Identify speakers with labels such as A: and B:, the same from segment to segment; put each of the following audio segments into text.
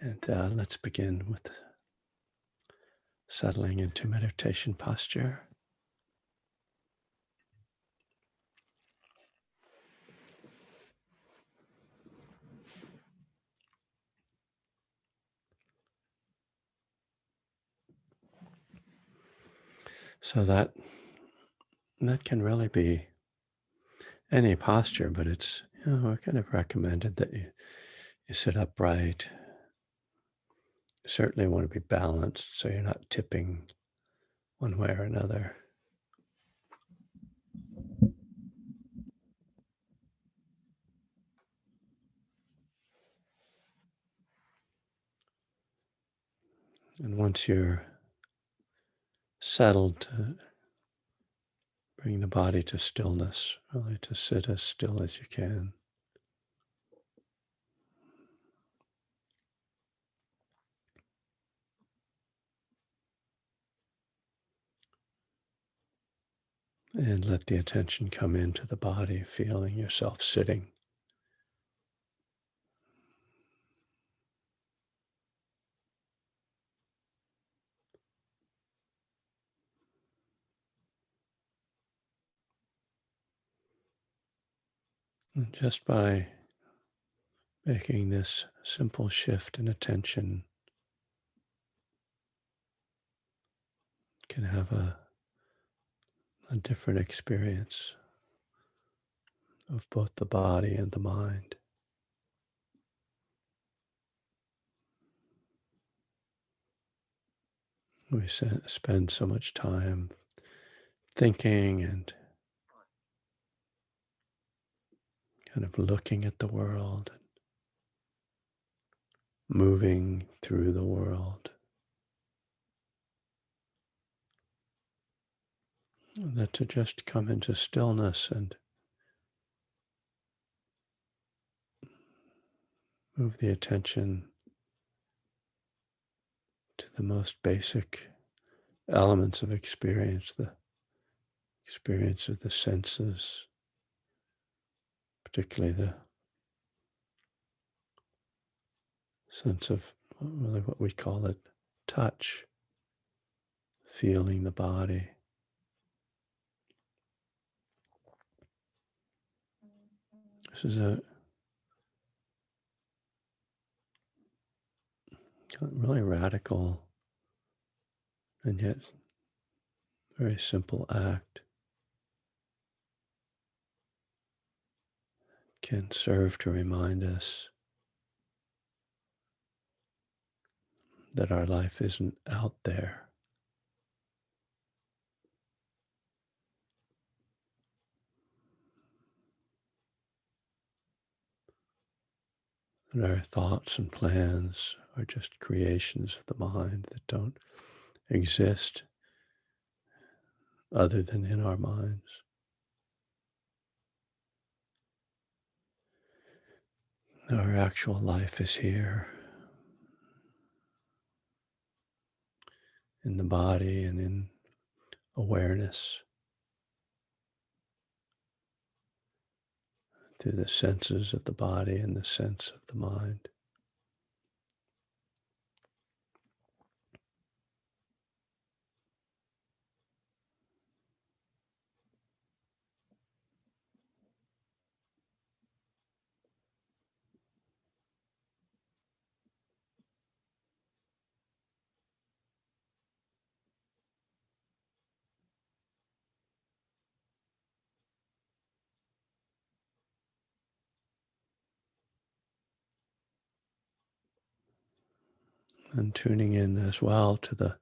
A: And let's begin with settling into meditation posture. So that can really be any posture, but it's kind of recommended that you sit upright. You certainly want to be balanced so you're not tipping one way or another. And once you're settled, to bring the body to stillness, really to sit as still as you can. And let the attention come into the body, feeling yourself sitting. And just by making this simple shift in attention can have a different experience of both the body and the mind. We spend so much time thinking and kind of looking at the world, moving through the world. And that to just come into stillness and move the attention to the most basic elements of experience, the experience of the senses, particularly the sense of really what we call it touch, feeling the body. This is a really radical and yet very simple act. Can serve to remind us that our life isn't out there, that our thoughts and plans are just creations of the mind that don't exist other than in our minds. Our actual life is here in the body and in awareness through the senses of the body and the sense of the mind. And tuning in as well to the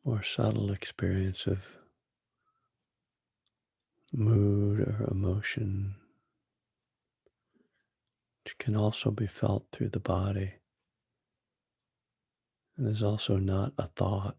A: more subtle experience of mood or emotion, which can also be felt through the body and is also not a thought.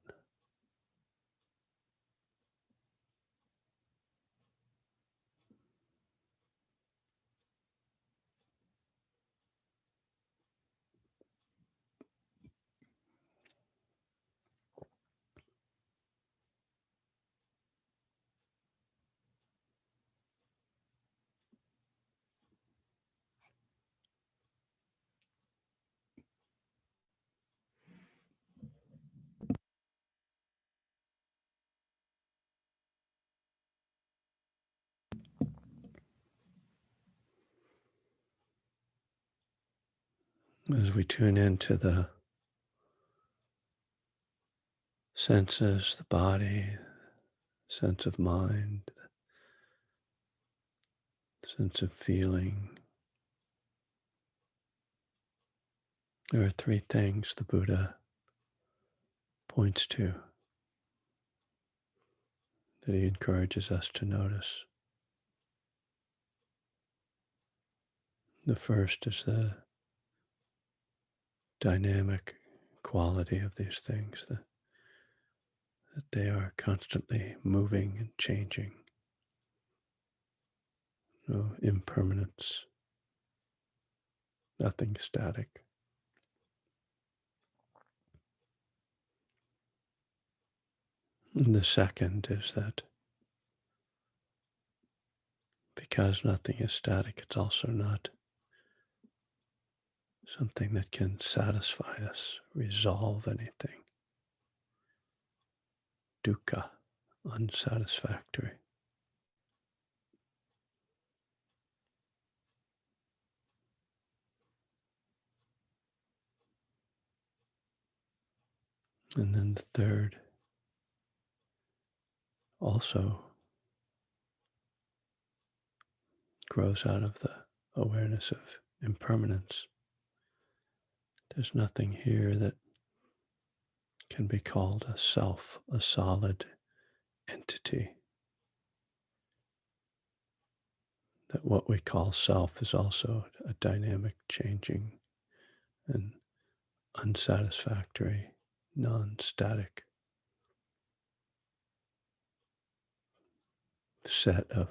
A: As we tune into the senses, the body, sense of mind, the sense of feeling, there are three things the Buddha points to that he encourages us to notice. The first is the dynamic quality of these things, that they are constantly moving and changing. No impermanence, nothing static. And the second is that because nothing is static, it's also not something that can satisfy us, resolve anything. Dukkha, unsatisfactory. And then the third also grows out of the awareness of impermanence. There's nothing here that can be called a self, a solid entity. That what we call self is also a dynamic, changing, and unsatisfactory, non static set of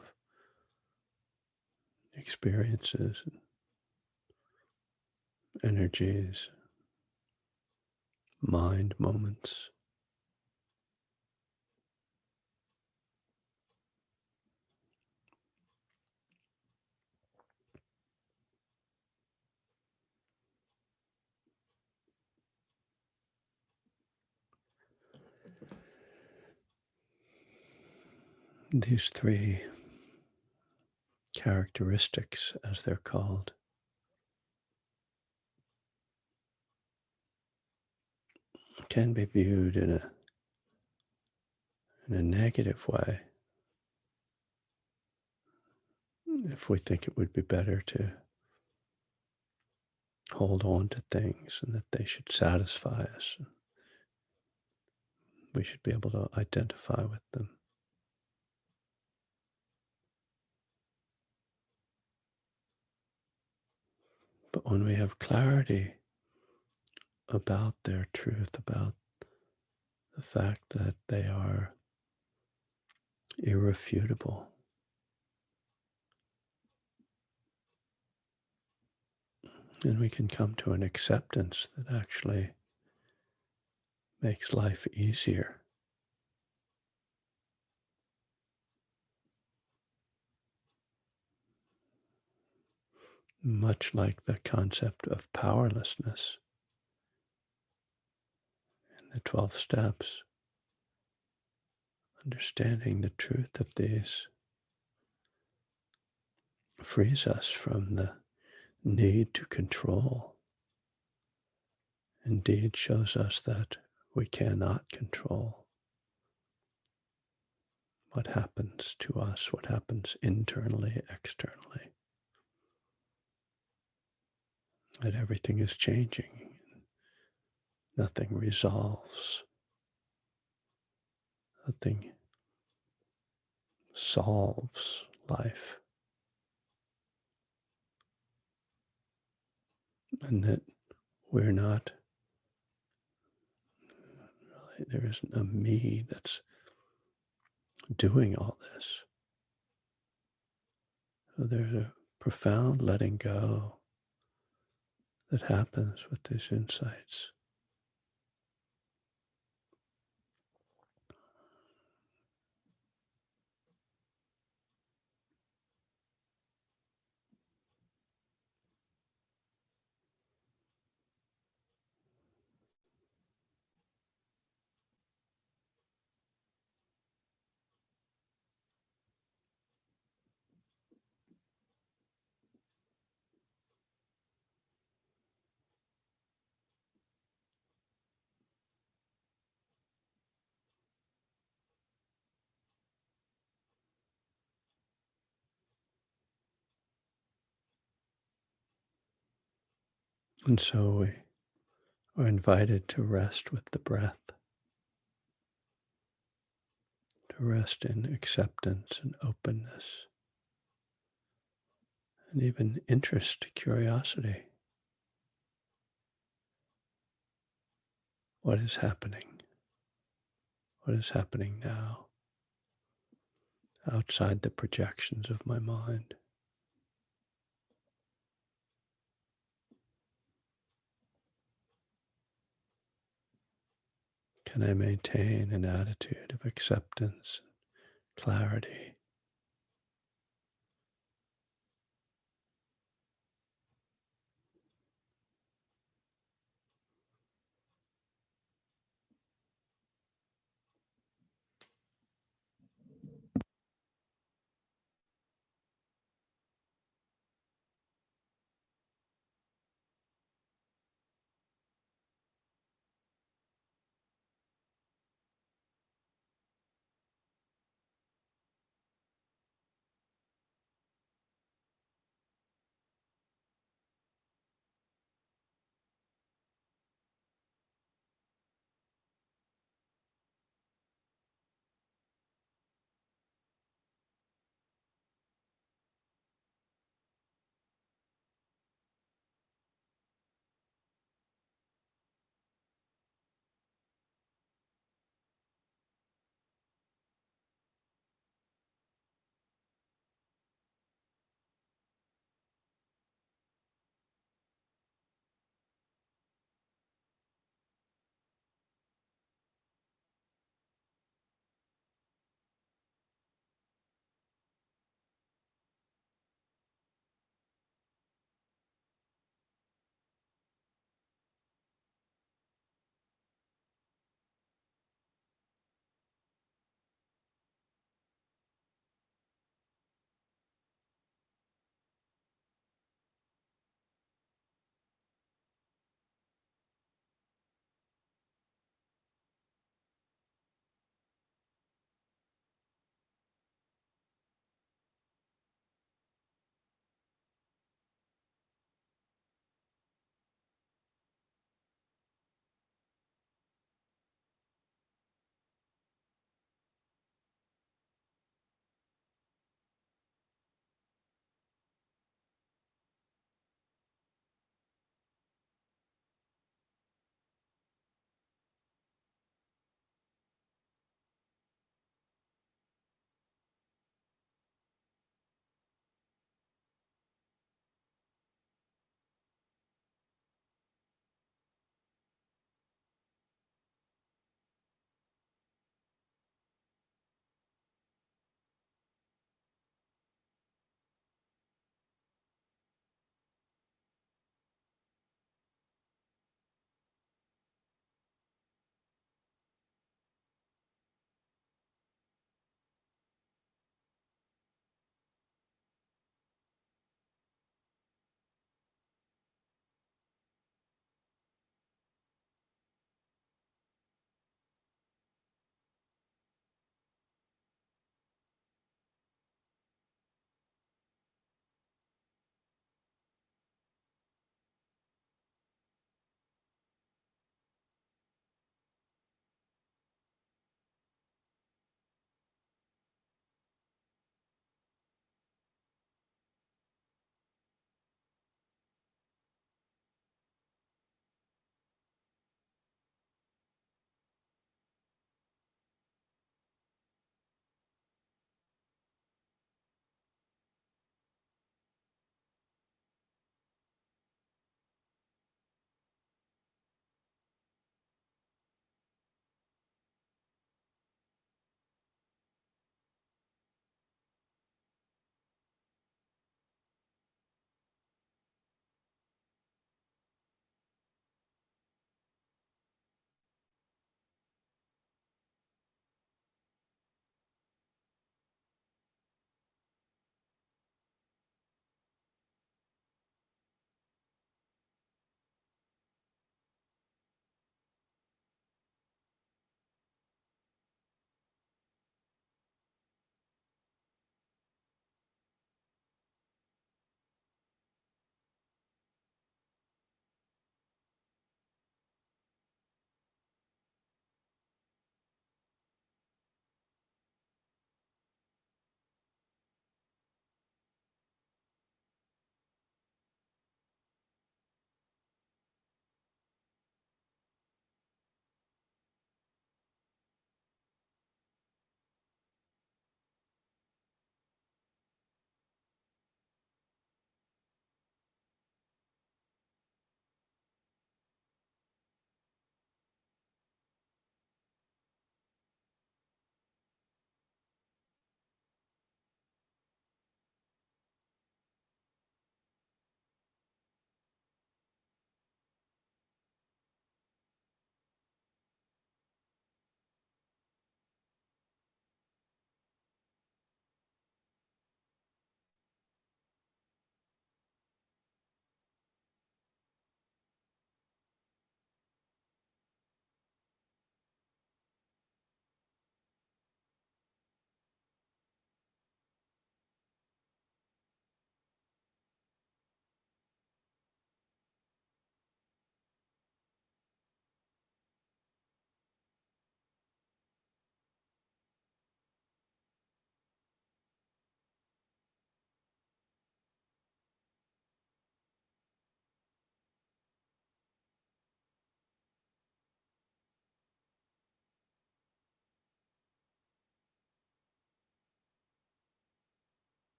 A: experiences and energies, mind moments. These three characteristics, as they're called, can be viewed in a negative way if we think it would be better to hold on to things and that they should satisfy us. We should be able to identify with them. But when we have clarity about their truth, about the fact that they are irrefutable, then we can come to an acceptance that actually makes life easier. Much like the concept of powerlessness in the 12 steps, understanding the truth of these frees us from the need to control. Indeed, shows us that we cannot control what happens to us, what happens internally, externally, that everything is changing, nothing resolves, nothing solves life, and that we're not, really, there isn't a me that's doing all this. So there's a profound letting go that happens with these insights. And so we are invited to rest with the breath, to rest in acceptance and openness, and even interest, curiosity. What is happening? What is happening now outside the projections of my mind? Can I maintain an attitude of acceptance, clarity?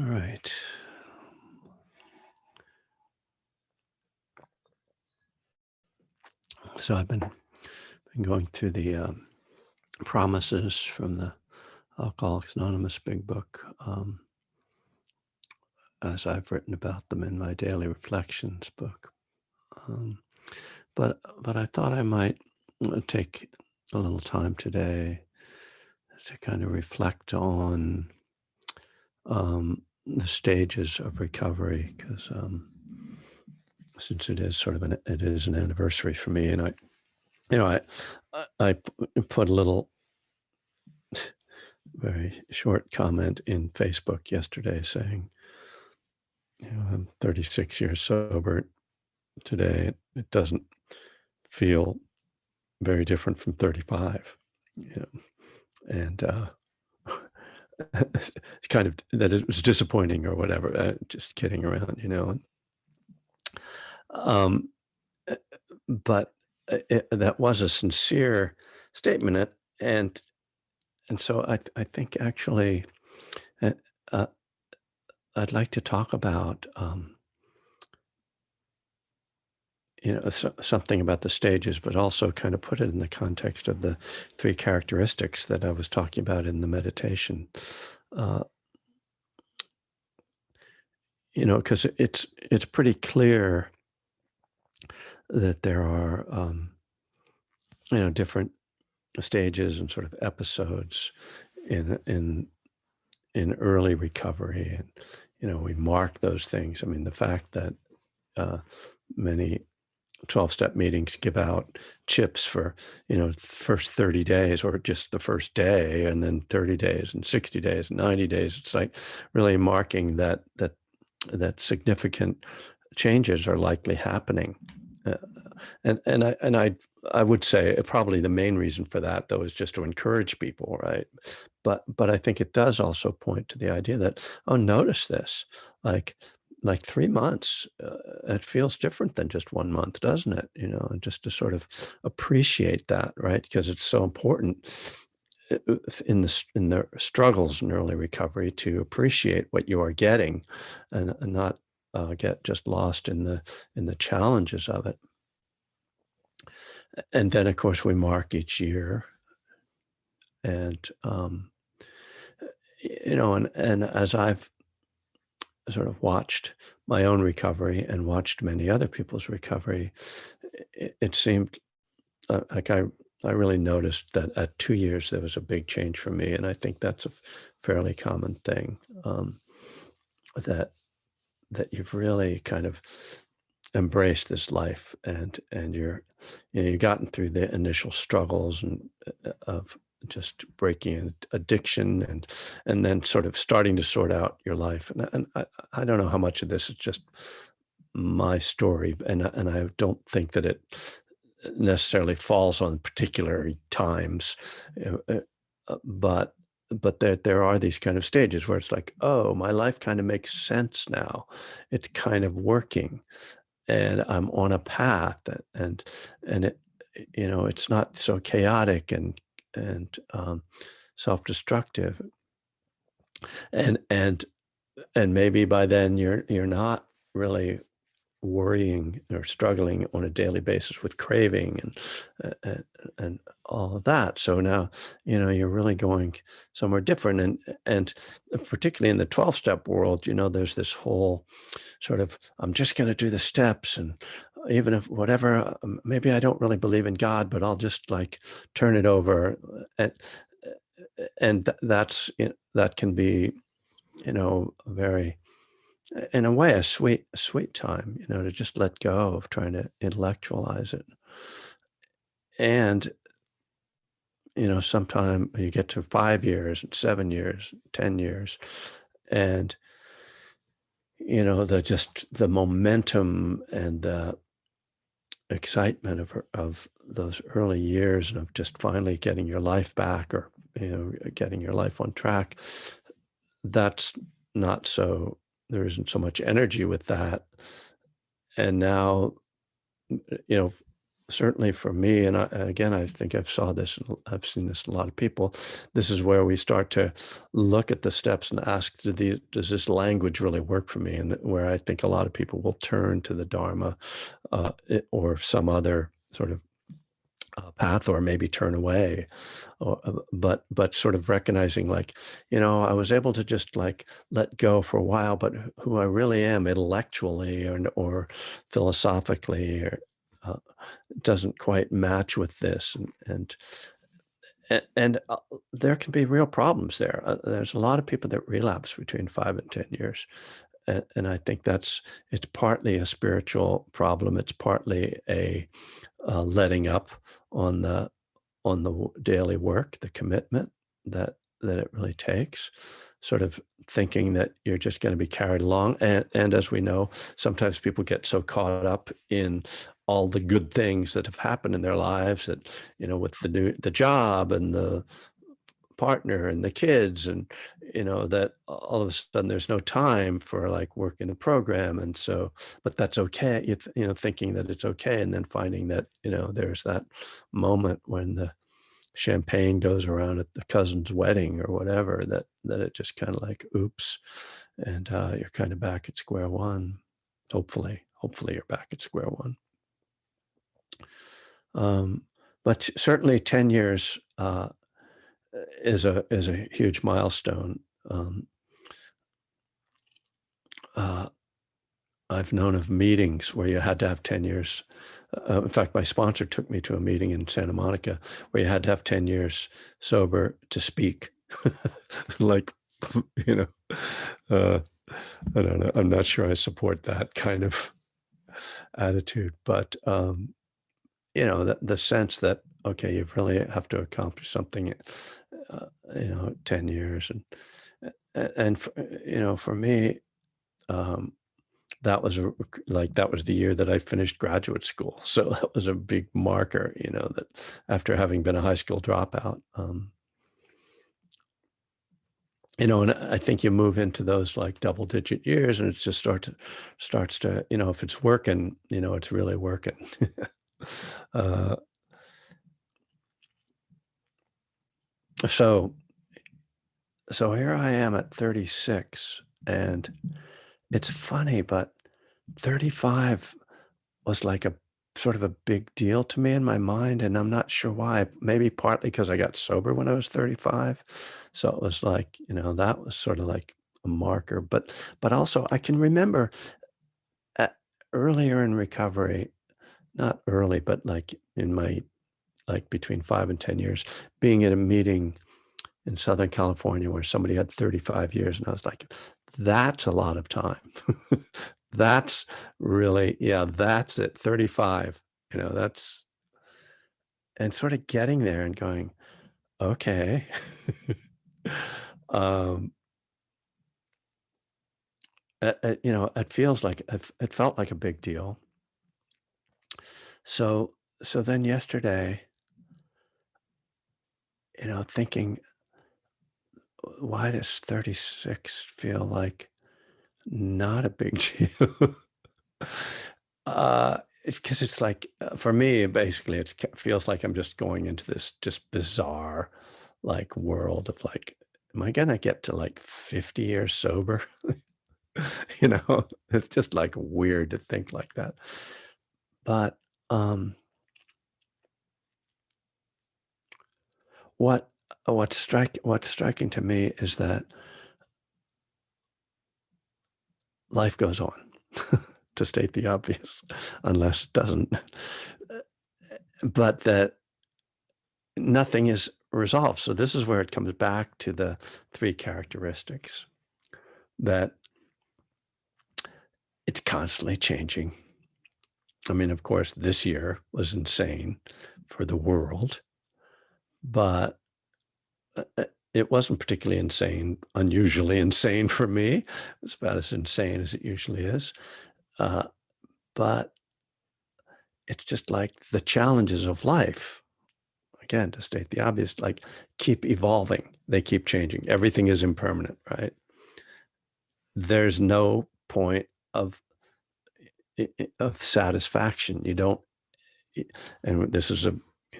A: All right. So I've been going through the promises from the Alcoholics Anonymous Big Book, as I've written about them in my Daily Reflections book. Um, but I thought I might take a little time today to kind of reflect on the stages of recovery, because since it is it is an anniversary for me, and you know, I put a little very short comment in Facebook yesterday saying, I'm 36 years sober today. It doesn't feel very different from 35, you know, and it's kind of that it was disappointing or whatever. Just kidding around, Um, uh, but that was a sincere statement, and so I think actually, uh, uh, I'd like to talk about something about the stages, but also kind of put it in the context of the three characteristics that I was talking about in the meditation. Uh, because it's pretty clear that there are different stages and sort of episodes in early recovery, and we mark those things. I mean, the fact that uh, many 12-step meetings give out chips for, first 30 days or just the first day, and then 30 days and 60 days and 90 days. It's like really marking that significant changes are likely happening. Uh, and I would say probably the main reason for that, though, is just to encourage people, right? But I think it does also point to the idea that, oh, notice this, like 3 months, it feels different than just 1 month, doesn't it? And just to sort of appreciate that, right? Because it's so important in the struggles in early recovery to appreciate what you are getting, and not get just lost in the challenges of it. And then, of course, we mark each year, and and as I've sort of watched my own recovery and watched many other people's recovery, it seemed like I really noticed that at 2 years there was a big change for me, and I think that's a fairly common thing, that you've really kind of embraced this life, and you've gotten through the initial struggles and of just breaking addiction, and then sort of starting to sort out your life. And I don't know how much of this is just my story, and I don't think that it necessarily falls on particular times, but there are these kind of stages where it's like, oh, my life kind of makes sense now. It's kind of working, and I'm on a path, and it's not so chaotic and self-destructive, and and maybe by then you're not really worrying or struggling on a daily basis with craving and all of that. So now, you're really going somewhere different. And particularly in the 12-step world, there's this whole sort of, I'm just going to do the steps, and even if whatever, maybe I don't really believe in God, but I'll just like turn it over. That can be, very, in a way, a sweet time, to just let go of trying to intellectualize it. And, sometime you get to 5 years and 7 years, 10 years, and, the momentum and the excitement of those early years and of just finally getting your life back, or, getting your life on track, that's not so, there isn't so much energy with that. And now, you know, certainly for me, and again, I think I've seen this in a lot of people. This is where we start to look at the steps and ask, does this language really work for me? And where I think a lot of people will turn to the Dharma, or some other sort of path, or maybe turn away, but sort of recognizing, like, I was able to just like let go for a while, but who I really am intellectually or philosophically, or uh, doesn't quite match with this, and there can be real problems there. There's a lot of people that relapse between 5 and 10 years, and I think it's partly a spiritual problem. It's partly a letting up on the daily work, the commitment that it really takes, sort of thinking that you're just going to be carried along. And as we know, sometimes people get so caught up in all the good things that have happened in their lives, that, with the job and the partner and the kids, and that all of a sudden there's no time for like work in the program. And so, but that's okay, thinking that it's okay, and then finding that there's that moment when the champagne goes around at the cousin's wedding or whatever, that it just kind of like, oops, and you're kind of back at square one. Hopefully you're back at square one. um, but certainly 10 years is a huge milestone. um, uh, I've known of meetings where you had to have 10 years. In fact, my sponsor took me to a meeting in Santa Monica where you had to have 10 years sober to speak. Like, you know, uh, I don't know. I'm not sure I support that kind of attitude, but, the sense that, okay, you really have to accomplish something, 10 years. And for me, um, that was that was the year that I finished graduate school. So that was a big marker, that after having been a high school dropout, and I think you move into those like double digit years, and it just starts to, if it's working, it's really working. uh, so, so here I am at 36, and it's funny, but 35 was like a sort of a big deal to me in my mind, and I'm not sure why. Maybe partly because I got sober when I was 35. So it was like, that was sort of like a marker. But also I can remember at, earlier in recovery, not early, but like in my like between 5 and 10 years, being at a meeting in Southern California where somebody had 35 years, and I was like, that's a lot of time. That's really, yeah, that's it. 35. That's, and sort of getting there and going, okay. um, it feels like it felt like a big deal. So, so then yesterday, thinking, why does 36 feel like not a big deal? It's because it's like, for me, basically, feels like I'm just going into this just bizarre, like, world of like, am I gonna get to like 50 years sober? It's just like weird to think like that. But um, what what's striking to me is that life goes on, to state the obvious, unless it doesn't. But that nothing is resolved. So this is where it comes back to the three characteristics, that it's constantly changing. I mean, of course, this year was insane for the world, but it wasn't particularly insane, unusually insane for me. It's about as insane as it usually is. Uh, but it's just like the challenges of life, again, to state the obvious, like, keep evolving. They keep changing. Everything is impermanent, right? There's no point of satisfaction. You don't. and this is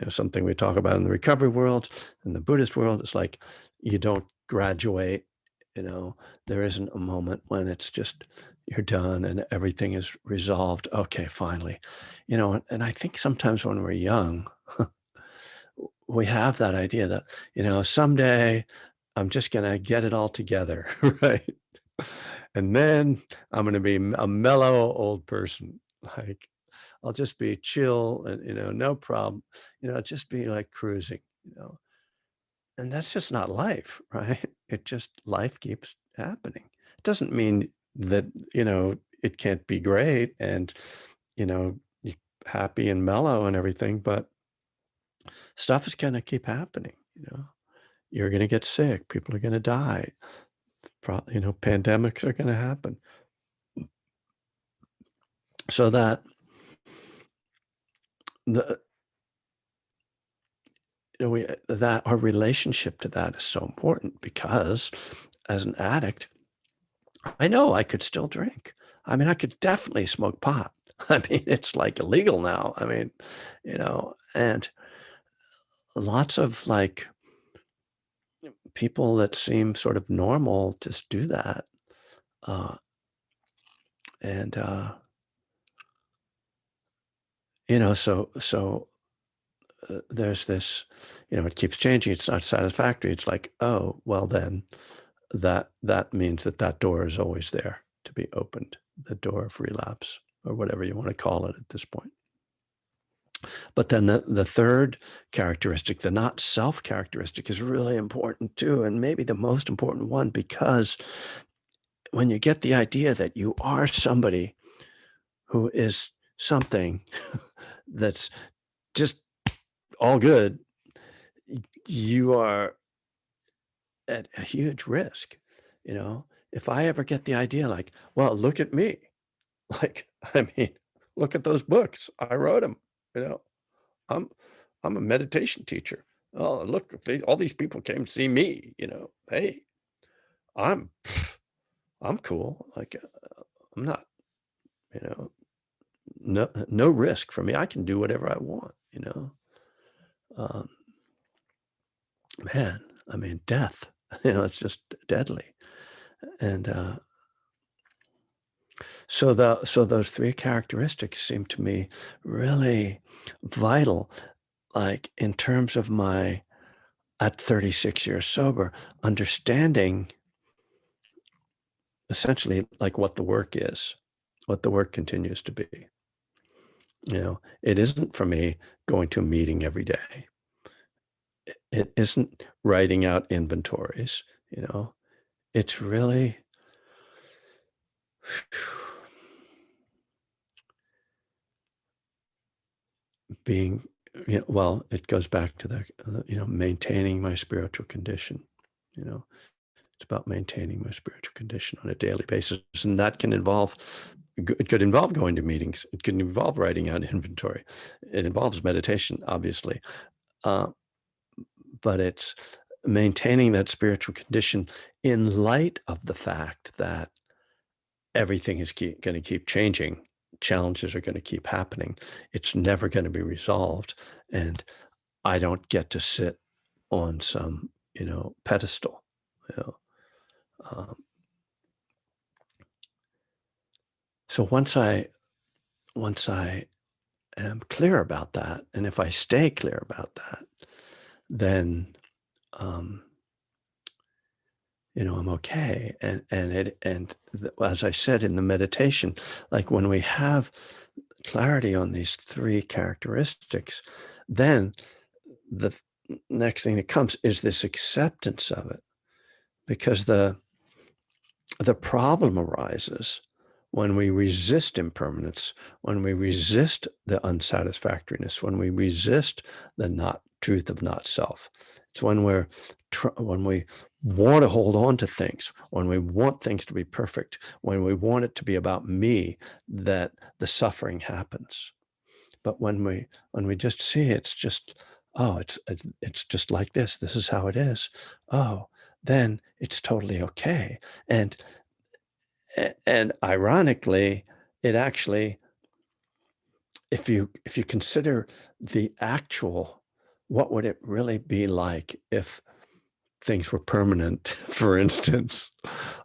A: something we talk about in the recovery world, in the Buddhist world. It's like you don't graduate. There isn't a moment when it's just you're done and everything is resolved. Okay, finally. And I think sometimes when we're young, we have that idea that, someday I'm just going to get it all together, right? And then I'm going to be a mellow old person. Like, I'll just be chill and, no problem, just be like cruising, and that's just not life, right? It just, life keeps happening. It doesn't mean that, it can't be great and, you happy and mellow and everything, but stuff is going to keep happening. You're going to get sick. People are going to die. Pandemics are going to happen. So that the that our relationship to that is so important, because as an addict, I know I could still drink. I mean, I could definitely smoke pot. I mean, it's like illegal now. I mean, and lots of like people that seem sort of normal just do that. Uh, and, so there's this, it keeps changing. It's not satisfactory. It's like, oh, well, then that means that door is always there to be opened, the door of relapse, or whatever you want to call it at this point. But then the third characteristic, the not self characteristic, is really important too, and maybe the most important one, because when you get the idea that you are somebody who is something that's just all good, you are at a huge risk. If I ever get the idea like, well, look at me, like, I mean, look at those books. I wrote them, you know, I'm, I'm a meditation teacher. Oh, look, all these people came to see me, hey, I'm, I'm cool. Like, I'm not, you know, no risk for me. I can do whatever I want. Um, man, I mean, death, it's just deadly. And, so those three characteristics seem to me really vital, like in terms of my, at 36 years sober, understanding essentially like what the work is, what the work continues to be. It isn't for me going to a meeting every day. It isn't writing out inventories. It's really being, well, it goes back to maintaining my spiritual condition. It's about maintaining my spiritual condition on a daily basis. And that can involve, it could involve going to meetings. It can involve writing out inventory. It involves meditation, obviously. Uh, but it's maintaining that spiritual condition in light of the fact that everything is going to keep changing. Challenges are going to keep happening. It's never going to be resolved. And I don't get to sit on some, pedestal. You know. So once I am clear about that, and if I stay clear about that, then I'm okay. As I said in the meditation, like when we have clarity on these three characteristics, then the next thing that comes is this acceptance of it, because the problem arises when we resist impermanence, when we resist the unsatisfactoriness, when we resist the not truth of not self. It's when when we want to hold on to things, when we want things to be perfect, when we want it to be about me, that the suffering happens. But when we just see it's just, oh, it's just like this. This is how it is. Oh, then it's totally okay. And ironically, it actually if you consider the actual, what would it really be like if things were permanent, for instance?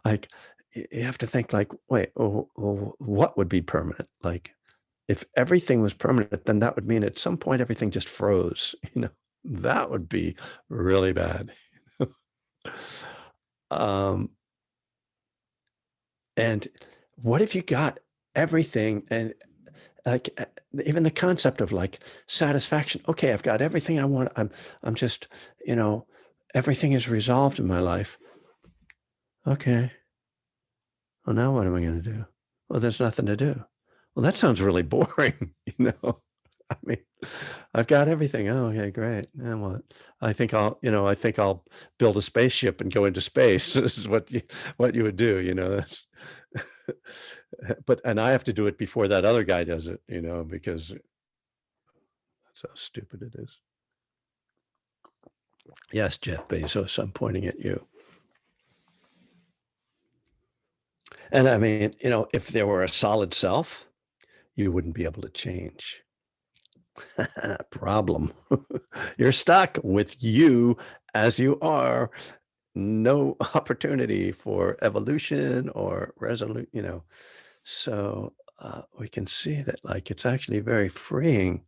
A: Like, you have to think like, wait, what would be permanent? Like, if everything was permanent, then that would mean at some point everything just froze, that would be really bad. Um, and what if you got everything, and like, even the concept of like satisfaction. Okay, I've got everything I want. I'm just, everything is resolved in my life. Okay. Well, now what am I going to do? Well, there's nothing to do. Well, that sounds really boring, I mean, I've got everything. Oh, okay, great. And what? I think I'll build a spaceship and go into space. This is what you would do, That's and I have to do it before that other guy does it, because that's how stupid it is. Yes, Jeff Bezos, I'm pointing at you. And I mean, if there were a solid self, you wouldn't be able to change. Problem. You're stuck with you as you are. No opportunity for evolution or resolution, So we can see that, like, it's actually very freeing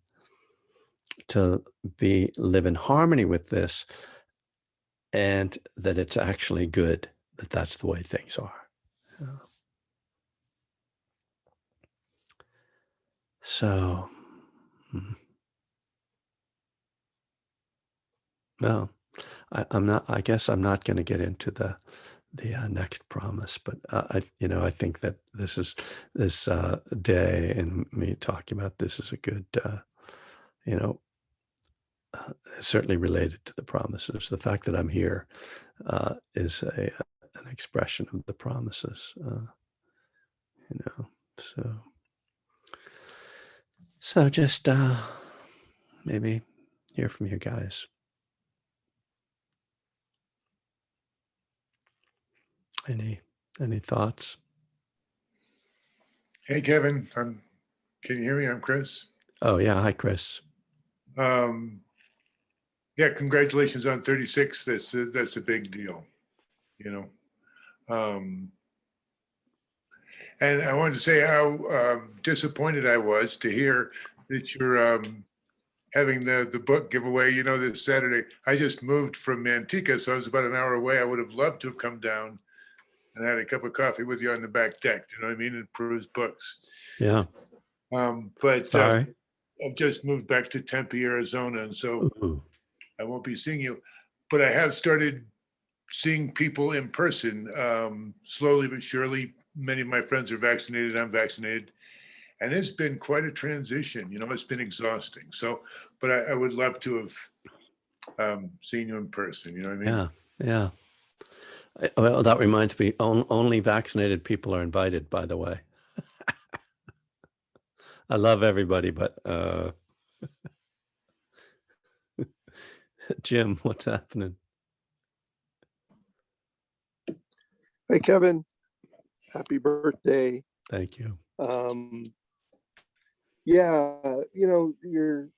A: to live in harmony with this, and that it's actually good that that's the way things are. Yeah. So, mm, no, I guess I'm not going to get into the next promise, but I think that this day and me talking about this is a good, you know, certainly related to the promises. The fact that I'm here is an expression of the promises, you know. So just maybe hear from you guys. Any any thoughts?
B: Hey, Kevin, can you hear me? I'm Chris.
A: Oh yeah, hi Chris.
B: Um, yeah, congratulations on 36. That's a big deal, you know. Um, and I wanted to say how disappointed I was to hear that you're having the book giveaway, this Saturday. I just moved from Manteca, so I was about an hour away. I would have loved to have come down and had a cup of coffee with you on the back deck, you know what I mean, and peruse books.
A: Yeah.
B: But
A: Sorry.
B: I've just moved back to Tempe, Arizona, and so
A: Ooh.
B: I won't be seeing you. But I have started seeing people in person slowly but surely. Many of my friends are vaccinated. I'm vaccinated. And it's been quite a transition. It's been exhausting. So, but I would love to have seen you in person. You know what I mean?
A: Yeah. Yeah. Well, that reminds me, only vaccinated people are invited, by the way. I love everybody, but Jim, what's happening?
C: Hey, Kevin, happy birthday.
A: Thank you.
C: Yeah, your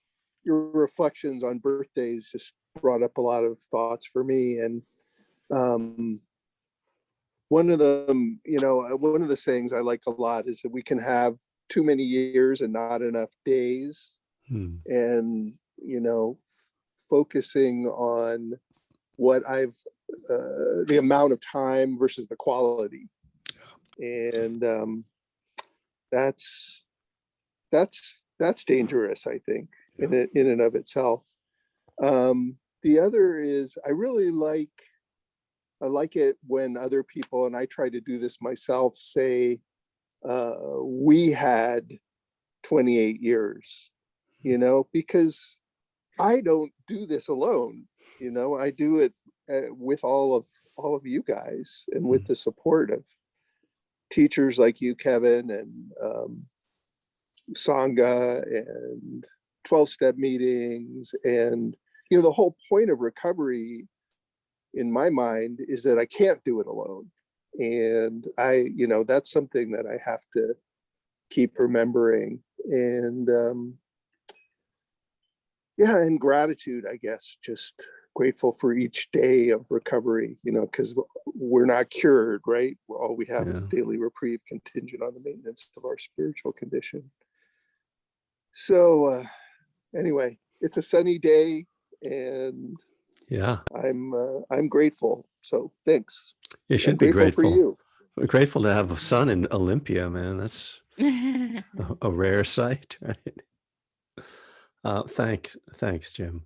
C: reflections on birthdays just brought up a lot of thoughts for me. And one of them, one of the sayings I like a lot is that we can have too many years and not enough days. And, focusing on what the amount of time versus the quality. And that's dangerous, I think, in and of itself. The other is I like it when other people, and I try to do this myself, say we had 28 years, because I don't do this alone. I do it with all of you guys, and with the support of teachers like you, Kevin, and Sangha, and 12-step meetings. And the whole point of recovery in my mind is that I can't do it alone. And that's something that I have to keep remembering. And yeah, and gratitude, I guess, just grateful for each day of recovery, because we're not cured, right? All we have is
A: Yeah.
C: a daily reprieve contingent on the maintenance of our spiritual condition. So anyway, it's a sunny day, and
A: Yeah.
C: I'm grateful. So thanks.
A: You
C: I'm
A: should be
C: grateful for
A: grateful.
C: you.
A: We're grateful to have a son in Olympia, man. That's a rare sight, right? Thanks, Jim.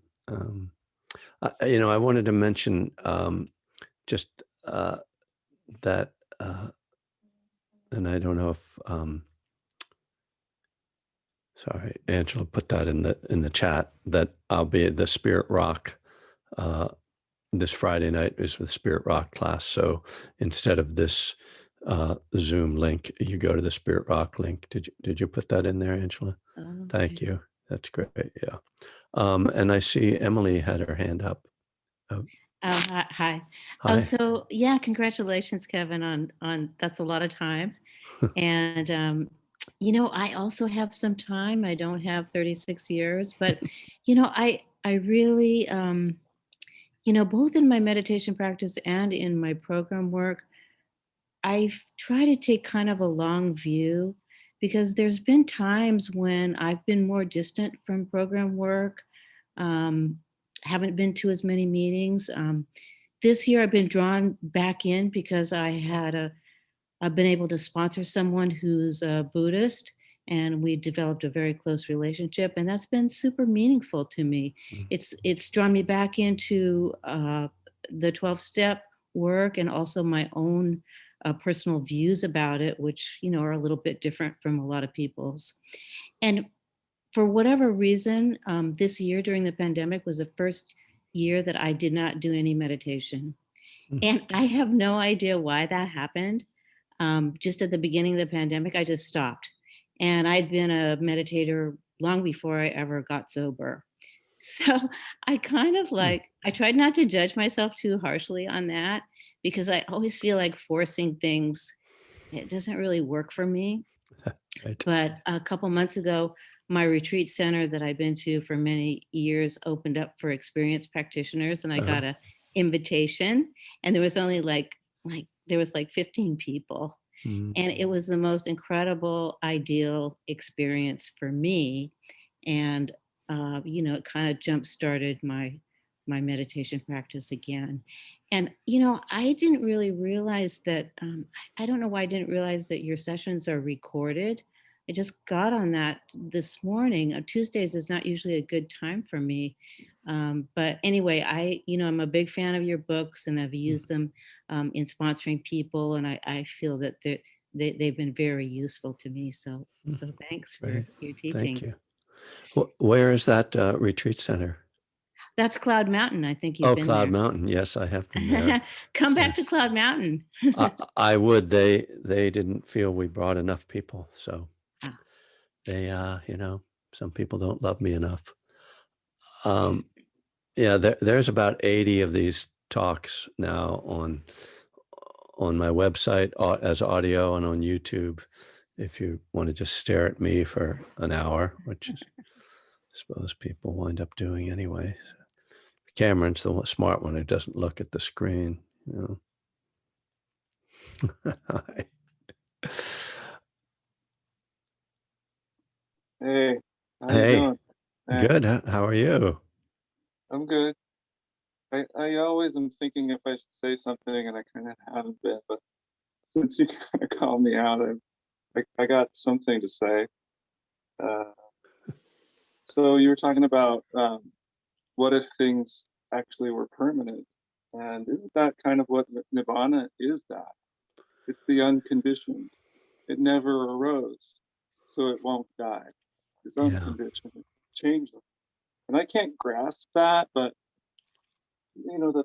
A: I wanted to mention just that, and I don't know if, sorry, Angela put that in the chat, that I'll be at the Spirit Rock this Friday night is with Spirit Rock class. So instead of this Zoom link, you go to the Spirit Rock link. Did you put that in there, Angela? Thank you. That's great. Yeah. And I see Emily had her hand up.
D: Oh, hi.
A: Hi.
D: Oh, so yeah, congratulations, Kevin, on that's a lot of time. And I also have some time. I don't have 36 years, but I really both in my meditation practice and in my program work, I try to take kind of a long view, because there's been times when I've been more distant from program work, um, haven't been to as many meetings. This year I've been drawn back in because I've been able to sponsor someone who's a Buddhist, and we developed a very close relationship, and that's been super meaningful to me.
A: Mm.
D: It's drawn me back into the 12-step work, and also my own personal views about it, which are a little bit different from a lot of people's. And for whatever reason, this year during the pandemic was the first year that I did not do any meditation. And I have no idea why that happened. Just at the beginning of the pandemic, I just stopped. And I'd been a meditator long before I ever got sober. So I kind of I tried not to judge myself too harshly on that, because I always feel like forcing things, it doesn't really work for me.
A: Right.
D: But a couple months ago, my retreat center that I've been to for many years opened up for experienced practitioners, and I got an invitation, and there was only there was 15 people.
A: Mm.
D: And it was the most incredible, ideal experience for me. And it kind of jump started my meditation practice again. And I didn't really realize that. I don't know why I didn't realize that your sessions are recorded. I just got on that this morning. Tuesdays is not usually a good time for me. But anyway, I'm a big fan of your books, and I've used them in sponsoring people. And I feel that they've been very useful to me. So thanks for
A: Right.
D: your
A: Thank you.
D: teachings.
A: Where is that retreat center?
D: That's Cloud Mountain. I think you've
A: Oh,
D: been
A: Cloud
D: there.
A: Mountain. Yes, I have been there.
D: Come back to
A: Yes.
D: Cloud Mountain.
A: I would. They didn't feel we brought enough people, so
D: Ah.
A: they some people don't love me enough. Yeah, there's about 80 of these talks now on my website as audio, and on YouTube, if you want to just stare at me for an hour, which is, I suppose people wind up doing anyway. Cameron's the smart one who doesn't look at the screen.
E: Hey, how you
A: Hey,
E: doing? Hey,
A: good. How are you?
E: I'm good. I always am thinking if I should say something, and I kind of haven't been, but since you kind of called me out, I got something to say. Uh, so you were talking about what if things actually were permanent, and isn't that kind of what Nibbana is? That it's the unconditioned. It never arose, so it won't die. It's
A: Yeah.
E: unconditioned, changeless, and I can't grasp that, but that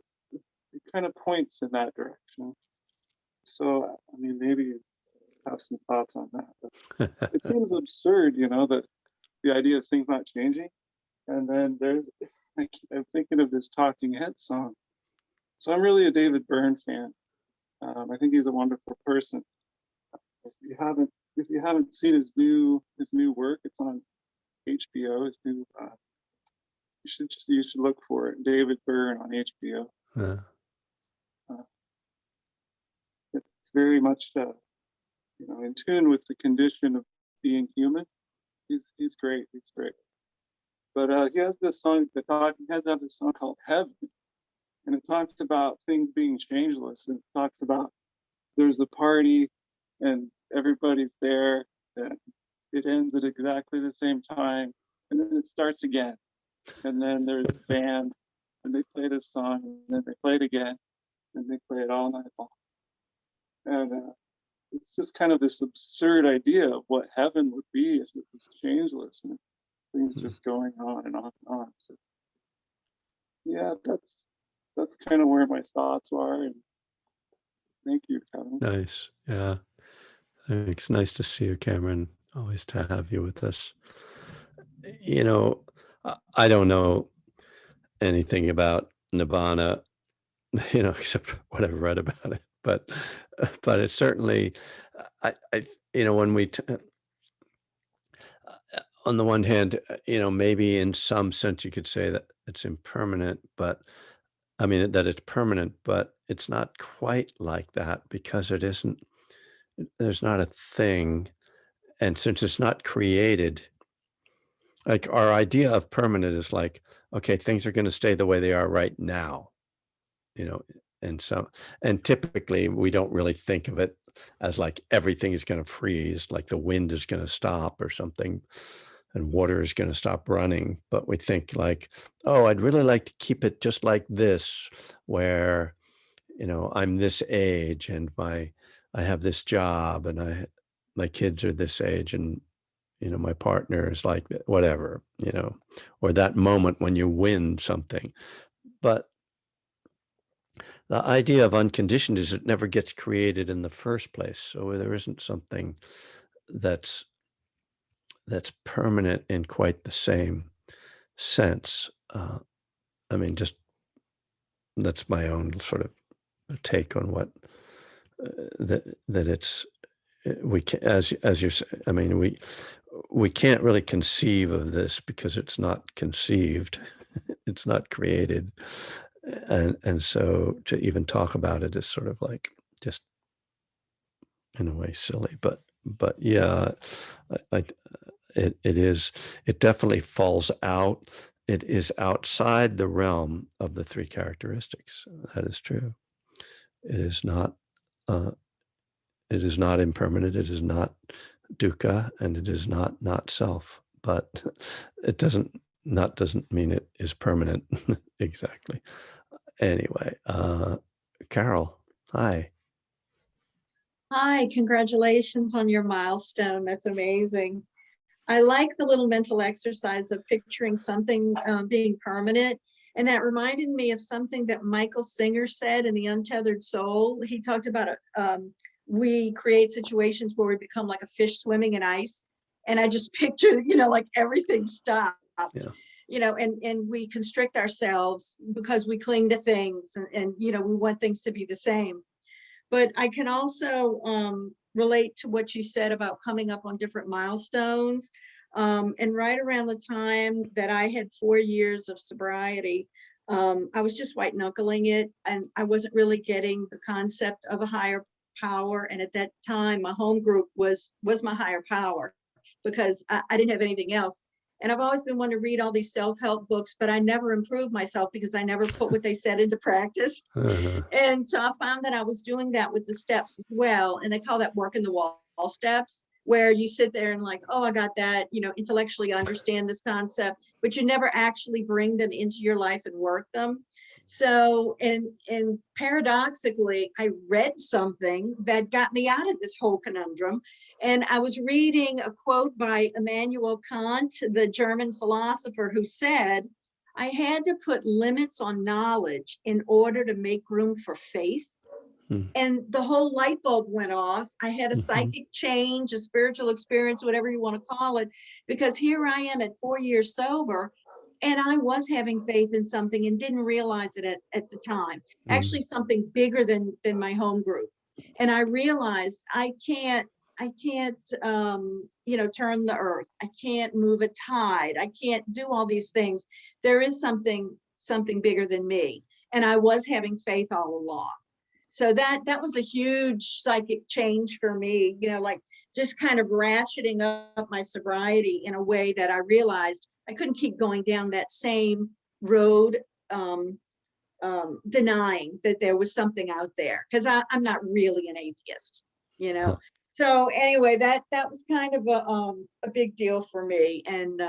E: it kind of points in that direction. So, I mean, maybe you have some thoughts on that. But it seems absurd, that the idea of things not changing. And then I'm thinking of this Talking Head song. So I'm really a David Byrne fan. I think he's a wonderful person. If you haven't if you haven't seen his new work, it's on HBO. His new you should look for it. David Byrne on HBO.
A: Uh,
E: It's very much in tune with the condition of being human. He's great. He's great. But he has this song. He has this song called Heaven, and it talks about things being changeless. And it talks about there's a party, and everybody's there, and it ends at exactly the same time, and then it starts again. And then there's a band, and they play this song, and then they play it again, and they play it all night long. And it's just kind of this absurd idea of what heaven would be if it was changeless and things just going on and on and on. So, yeah, that's kind of where my thoughts are. And thank you, Kevin.
A: nice. Yeah. It's nice to see you, Cameron. Always to have you with us. You know, I don't know anything about Nibbana, except what I've read about it. But it's certainly, when we, on the one hand, maybe in some sense you could say that it's impermanent, but I mean, that it's permanent, but it's not quite like that because it isn't, there's not a thing. And since it's not created, like our idea of permanent is like, okay, things are going to stay the way they are right now, and typically we don't really think of it as like everything is going to freeze, like the wind is going to stop or something, and water is going to stop running. But we think like, oh, I'd really like to keep it just like this, where, I'm this age and I have this job and my kids are this age and, my partner is like whatever, or that moment when you win something. But the idea of unconditioned is it never gets created in the first place. So there isn't something that's permanent in quite the same sense. I mean, just that's my own sort of take on what that it's we can, as you're I mean, we can't really conceive of this because it's not conceived, it's not created, and so to even talk about it is sort of like just in a way silly. But yeah, it definitely falls out. It is outside the realm of the three characteristics. That is true. It is not. It is not impermanent. It is not dukkha, and it is not self. But it doesn't mean it is permanent. Exactly. Anyway, Carol, hi.
F: Hi, congratulations on your milestone. That's amazing. I like the little mental exercise of picturing something being permanent. And that reminded me of something that Michael Singer said in The Untethered Soul. He talked about we create situations where we become like a fish swimming in ice. And I just pictured, like everything stopped.
A: Yeah.
F: And we constrict ourselves because we cling to things and we want things to be the same. But I can also relate to what you said about coming up on different milestones. And right around the time that I had 4 years of sobriety, I was just white knuckling it, and I wasn't really getting the concept of a higher power. And at that time, my home group was my higher power because I didn't have anything else. And I've always been one to read all these self-help books, but I never improved myself because I never put what they said into practice.
A: Uh-huh.
F: And so I found that I was doing that with the steps as well. And they call that working the wall steps, where you sit there and like, oh, I got that, intellectually understand this concept, but you never actually bring them into your life and work them. So, and paradoxically, I read something that got me out of this whole conundrum. And I was reading a quote by Immanuel Kant, the German philosopher, who said, I had to put limits on knowledge in order to make room for faith. And the whole light bulb went off. I had a psychic change, a spiritual experience, whatever you want to call it, because here I am at 4 years sober, and I was having faith in something and didn't realize it at the time. Actually, something bigger than my home group. And I realized I you know, turn the earth. I can't move a tide. I can't do all these things. There is something bigger than me. And I was having faith all along. So that was a huge psychic change for me, you know, like just kind of ratcheting up my sobriety in a way that I realized I couldn't keep going down that same road, denying that there was something out there, because I'm not really an atheist, you know.
A: Huh.
F: So anyway, that was kind of a big deal for me, and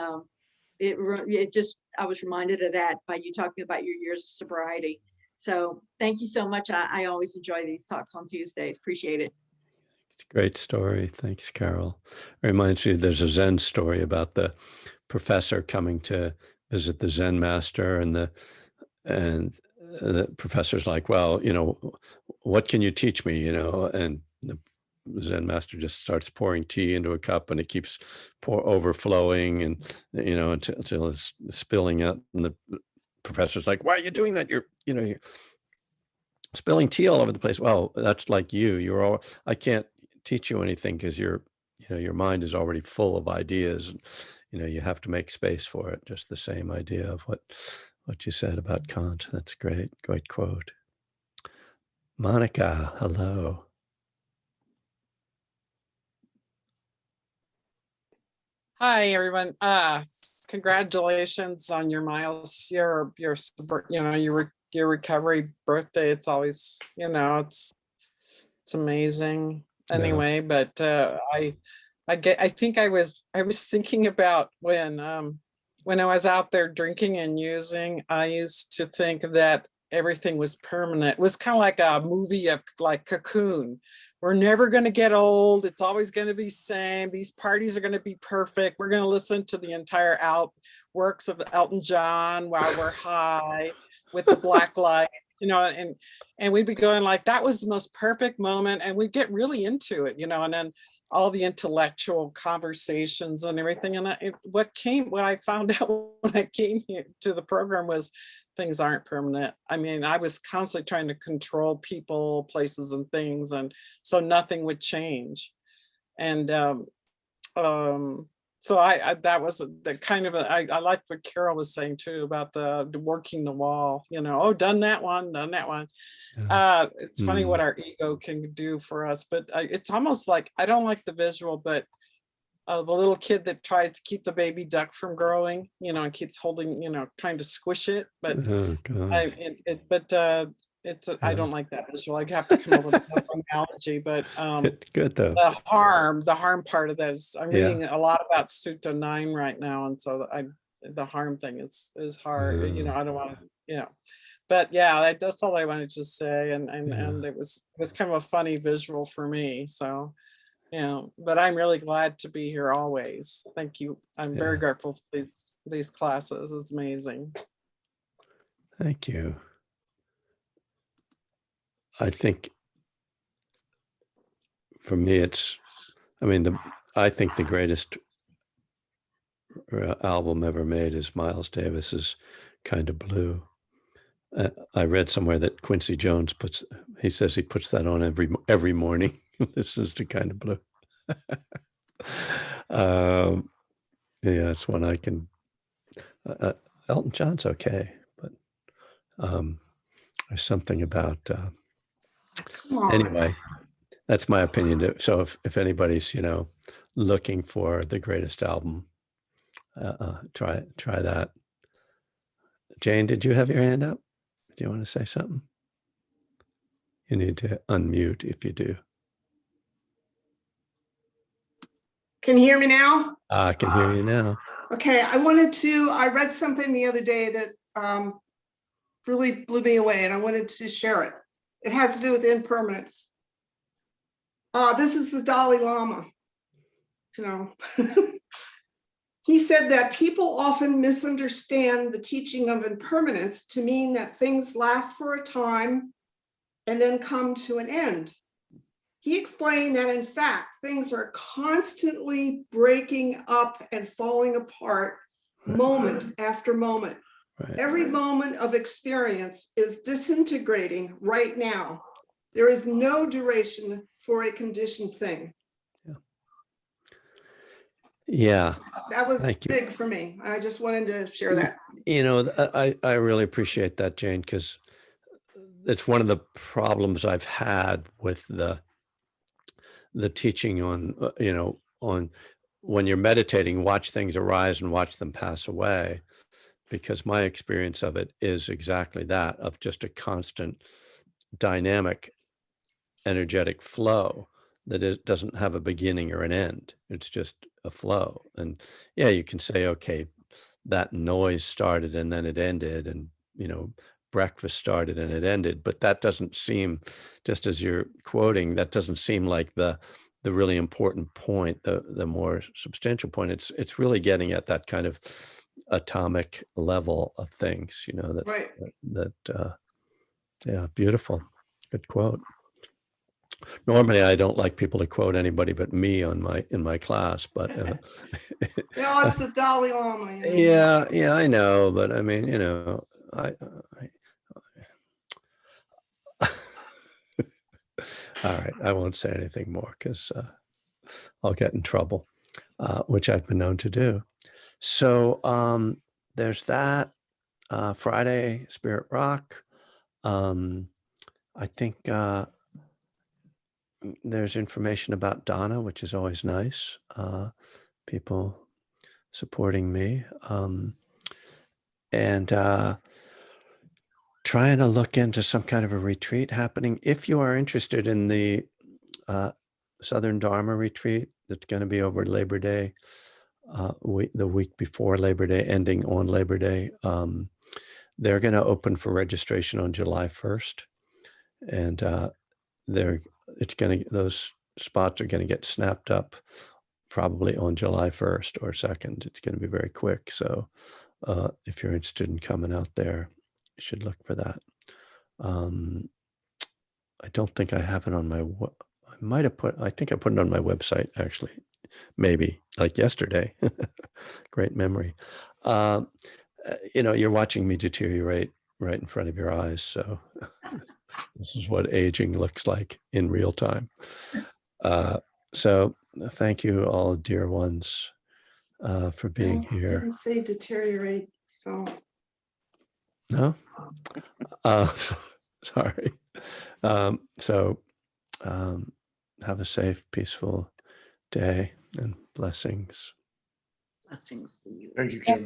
F: it just, I was reminded of that by you talking about your years of sobriety. So thank you so much. I always enjoy these talks on Tuesdays. Appreciate it.
A: It's a great story. Thanks, Carol. It reminds me, there's a Zen story about the professor coming to visit the Zen master, and the professor's like, well, you know, what can you teach me, you know? And the Zen master just starts pouring tea into a cup, and it keeps overflowing, and you know, until it's spilling out. And the professor's like, why are you doing that? You're spilling tea all over the place. Well, that's like you. I can't teach you anything because your mind is already full of ideas. You know, you have to make space for it. Just the same idea of what you said about Kant. That's great. Great quote. Monica, hello.
G: Hi, everyone. Congratulations on your your recovery birthday. It's always, it's amazing anyway. But I think I was thinking about when I was out there drinking and using, I used to think that everything was permanent. It was kind of like a movie of like Cocoon. We're never going to get old. It's always going to be same. These parties are going to be perfect. We're going to listen to the entire works of Elton John while we're high with the black light, and we'd be going like, that was the most perfect moment. And we'd get really into it, and then all the intellectual conversations and everything. And what I found out when I came here to the program was things aren't permanent. I mean, I was constantly trying to control people, places, and things, and so nothing would change. And so that was the kind of I like what Carol was saying too about the working the wall. Done that one.
A: Yeah.
G: It's funny what our ego can do for us, but it's almost like, I don't like the visual, but the little kid that tries to keep the baby duck from growing, and keeps holding, trying to squish it. But
A: Oh gosh.
G: I don't like that visual. I have to come up with a analogy, but
A: Good though.
G: the harm part of that is, I'm reading a lot about Sutta 9 right now, and so the harm thing is hard. I don't want to, but yeah, that's all I wanted to say. And it was kind of a funny visual for me. So, but I'm really glad to be here always. Thank you. I'm very grateful for these classes. It's amazing.
A: Thank you. I think for me, I think the greatest album ever made is Miles Davis's Kind of Blue. I read somewhere that Quincy Jones he says he puts that on every morning. Listens to Kind of Blue. It's one I can. Elton John's okay, but there's something about. Anyway, that's my opinion. So if anybody's looking for the greatest album, try that. Jane, did you have your hand up? Do you want to say something? You need to unmute if you do.
H: Can you hear me now?
A: I can hear you now.
H: Okay, I read something the other day that really blew me away, and I wanted to share it. It has to do with impermanence. This is the Dalai Lama. He said that people often misunderstand the teaching of impermanence to mean that things last for a time and then come to an end. He explained that, in fact, things are constantly breaking up and falling apart moment after moment.
A: Right.
H: Every moment of experience is disintegrating right now. There is no duration for a conditioned thing.
A: Yeah. Yeah,
H: That was
A: thank you.
H: big for me. I just wanted to share that.
A: You know, I really appreciate that, Jane, because it's one of the problems I've had with the teaching on, on when you're meditating, watch things arise and watch them pass away, because my experience of it is exactly that, of just a constant dynamic energetic flow that doesn't have a beginning or an end. It's just a flow. And yeah, you can say, okay, that noise started and then it ended, and breakfast started and it ended, but that doesn't seem, just as you're quoting, that doesn't seem like the really important point, the more substantial point. It's really getting at that kind of atomic level of things,
H: Right.
A: yeah, beautiful. Good quote. Normally, I don't like people to quote anybody but me in my class, but
H: Well, it's the Dalai Lama.
A: yeah, I know, but I mean, I all right, I won't say anything more because I'll get in trouble, which I've been known to do. So there's that. Friday, Spirit Rock. I think there's information about Donna, which is always nice. People supporting me. And trying to look into some kind of a retreat happening. If you are interested in the Southern Dharma retreat that's going to be over Labor Day, the week before Labor Day, ending on Labor Day, they're going to open for registration on July 1st. And those spots are going to get snapped up probably on July 1st or 2nd. It's going to be very quick. So if you're interested in coming out there, you should look for that. I don't think I have it on my, I think I put it on my website actually, maybe like yesterday. Great memory. You're watching me deteriorate right in front of your eyes. So this is what aging looks like in real time. So thank you all, dear ones, for being
H: Well,
A: here.
H: didn't say deteriorate, so.
A: No? Sorry. Have a safe, peaceful day and blessings.
D: Blessings to you.
B: Thank you, Kim.